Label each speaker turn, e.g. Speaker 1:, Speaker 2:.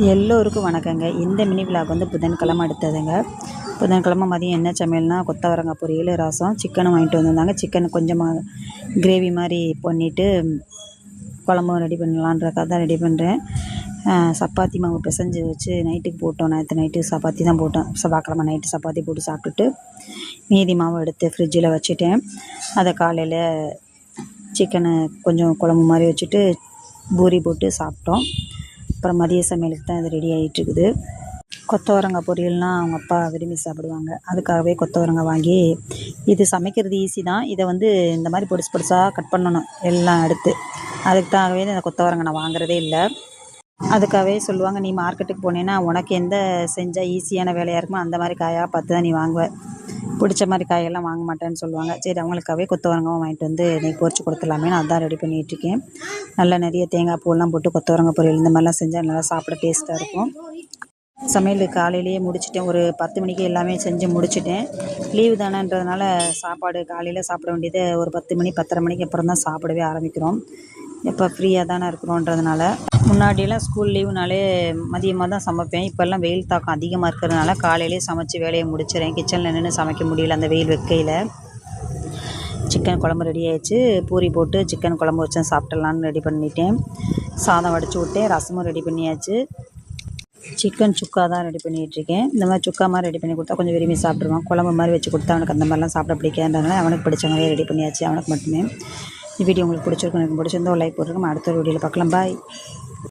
Speaker 1: எல்லோருக்கும் வணக்கங்க. இந்த மினி விலாக் வந்து புதன்கிழமை எடுத்ததுங்க. புதன்கிழமை மதியம் என்ன சமையல்னா, கொத்தவரங்காய் பொரியல், ரசம், சிக்கனும் வாங்கிட்டு வந்திருந்தாங்க. சிக்கன் கொஞ்சமாக கிரேவி மாதிரி பண்ணிவிட்டு குழம்பும் ரெடி பண்ணலான்றக்காக தான் ரெடி பண்ணுறேன். சப்பாத்தி மாவு பிசைஞ்சு வச்சு நைட்டுக்கு போட்டோம். நேற்று நைட்டு சப்பாத்தி தான் போட்டோம். செவ்வாய்க்கிழமை நைட்டு சப்பாத்தி போட்டு சாப்பிட்டுட்டு மீதி மாவு எடுத்து ஃப்ரிட்ஜில் வச்சுட்டேன். அதை காலையில் சிக்கனை கொஞ்சம் குழம்பு மாதிரி வச்சுட்டு பூரி போட்டு சாப்பிட்டோம். அப்புறம் மதிய சமையலுக்கு தான் இது ரெடி ஆகிட்டுருக்குது. கொத்தவரங்காய் பொரியல்னால் அவங்க அப்பா விரும்பி சாப்பிடுவாங்க. அதுக்காகவே கொத்தவரங்காய் வாங்கி, இது சமைக்கிறது ஈஸி தான். இதை வந்து இந்த மாதிரி பொடிசு பொடிசாக கட் பண்ணணும் எல்லாம் எடுத்து. அதுக்காகவே இந்த கொத்தவரங்காய் நான் வாங்குறதே இல்லை. அதுக்காகவே சொல்லுவாங்க, நீ மார்க்கெட்டுக்கு போனேன்னா உனக்கு எந்த செஞ்சால் ஈஸியான வேலையாக இருக்குமோ அந்த மாதிரி காயாக பார்த்து தான் நீ வாங்குவ, பிடிச்ச மாதிரி காயெல்லாம் வாங்க மாட்டேன்னு சொல்லுவாங்க. சரி, அவங்களுக்காகவே கொத்தவரங்காவும் வாங்கிட்டு வந்து இன்றைக்கி பொரிச்சு கொடுத்துடலாமேன்னு அதான் ரெடி பண்ணிகிட்ருக்கேன். நல்லா நிறைய தேங்காய் பூவெல்லாம் போட்டு கொத்தவரங்காய் பொரியல் இந்த மாதிரிலாம் செஞ்சால் நல்லா சாப்பிட டேஸ்ட்டாக இருக்கும். சமையல் காலையிலேயே முடிச்சிட்டேன். ஒரு 10 மணிக்கு எல்லாமே செஞ்சு முடிச்சிட்டேன். லீவு தானேன்றதுனால சாப்பாடு காலையில் சாப்பிட வேண்டியது ஒரு 10 மணி 10:30 மணிக்கு அப்புறம் தான் சாப்பிடவே ஆரம்பிக்கிறோம். இப்போ ஃப்ரீயாக தானே இருக்கிறோன்றதுனால. முன்னாடியெல்லாம் ஸ்கூல் லீவுனாலே மதியமாக தான் சமைப்பேன். இப்போல்லாம் வெயில் தாக்கம் அதிகமாக இருக்கிறதுனால காலையிலே சமைச்சு வேலையை முடிச்சிடறேன். கிச்சனில் நின்று சமைக்க முடியல அந்த வெயில் வெக்கையில். சிக்கன் குழம்பு ரெடி ஆகிடுச்சு. பூரி போட்டு சிக்கன் குழம்பு வச்சேன், சாப்பிட்லான்னு ரெடி பண்ணிட்டேன். சாதம் வடித்து விட்டேன். ரசமும் ரெடி பண்ணியாச்சு. சிக்கன் சுக்கா தான் ரெடி பண்ணிகிட்ருக்கேன். இந்த மாதிரி சுக்கா மாதிரி ரெடி பண்ணி கொடுத்தா கொஞ்சம் விரும்பி சாப்பிட்ருவான். குழம்பு மாதிரி வச்சு கொடுத்தா அவனுக்கு அந்த மாதிரிலாம் சாப்பிட பிடிக்காதுன்றதுனால அவனுக்கு பிடிச்ச மாதிரியே ரெடி பண்ணியாச்சு, அவனுக்கு மட்டுமே. இந்த வீடியோ உங்களுக்கு பிடிச்சிருக்கும். எனக்கு பிடிச்சிருந்தா ஒரு லைக் போட்டுருக்கோம். அடுத்த ஒரு வீடியோவில் பார்க்கலாம். பாய்.